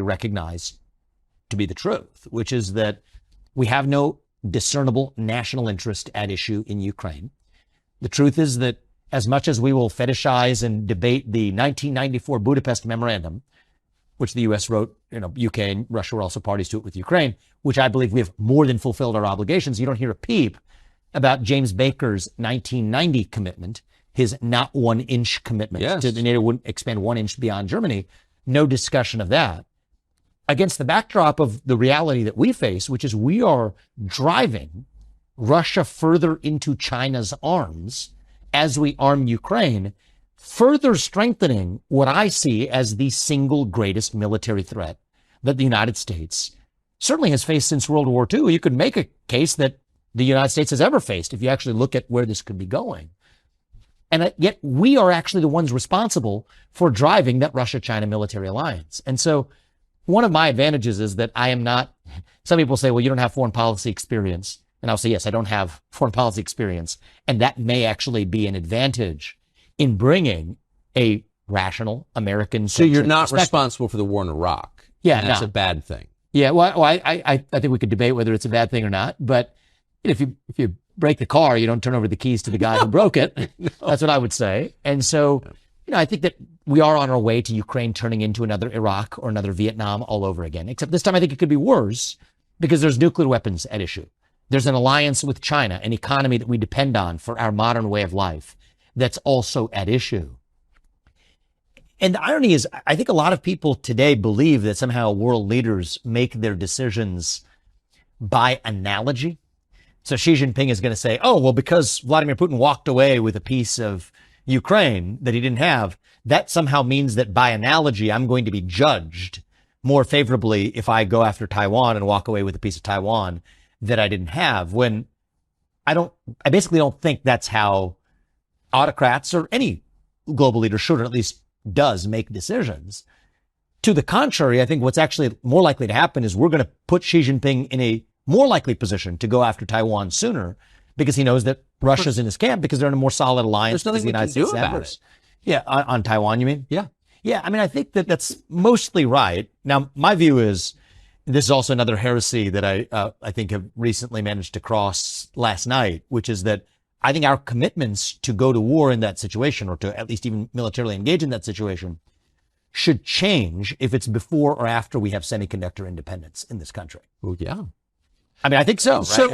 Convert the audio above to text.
recognize to be the truth, which is that we have no discernible national interest at issue in Ukraine. The truth is that as much as we will fetishize and debate the 1994 Budapest Memorandum, which the U.S. wrote, UK and Russia were also parties to it with Ukraine, which I believe we have more than fulfilled our obligations. You don't hear a peep about James Baker's 1990 commitment, his not 1 inch commitment to the NATO wouldn't expand 1 inch beyond Germany. No discussion of that. Against the backdrop of the reality that we face, which is we are driving Russia further into China's arms as we arm Ukraine, further strengthening what I see as the single greatest military threat that the United States certainly has faced since World War II. You could make a case that the United States has ever faced if you actually look at where this could be going. And yet we are actually the ones responsible for driving that Russia-China military alliance. And so one of my advantages is that I am not, some people say, well, you don't have foreign policy experience. And I'll say, yes, I don't have foreign policy experience. And that may actually be an advantage in bringing a rational American. So you're not responsible for the war in Iraq. Yeah, and that's a bad thing. Yeah, well, I think we could debate whether it's a bad thing or not. But if you break the car, you don't turn over the keys to the guy who broke it. No. That's what I would say. And so, I think that we are on our way to Ukraine turning into another Iraq or another Vietnam all over again. Except this time I think it could be worse because there's nuclear weapons at issue. There's an alliance with China, an economy that we depend on for our modern way of life that's also at issue. And the irony is, I think a lot of people today believe that somehow world leaders make their decisions by analogy. So Xi Jinping is going to say, oh, well, because Vladimir Putin walked away with a piece of Ukraine that he didn't have, that somehow means that by analogy, I'm going to be judged more favorably if I go after Taiwan and walk away with a piece of Taiwan that I didn't have, when I basically don't think that's how autocrats or any global leader should, or at least does, make decisions. To the contrary, I think what's actually more likely to happen is we're going to put Xi Jinping in a more likely position to go after Taiwan sooner because he knows that Russia's in his camp because they're in a more solid alliance. There's nothing we can do about it. Yeah, on Taiwan, you mean? Yeah. Yeah, I mean, I think that that's mostly right. Now, my view is, this is also another heresy that I think have recently managed to cross last night, which is that I think our commitments to go to war in that situation, or to at least even militarily engage in that situation, should change if it's before or after we have semiconductor independence in this country. Well, yeah. I mean, I think so, right?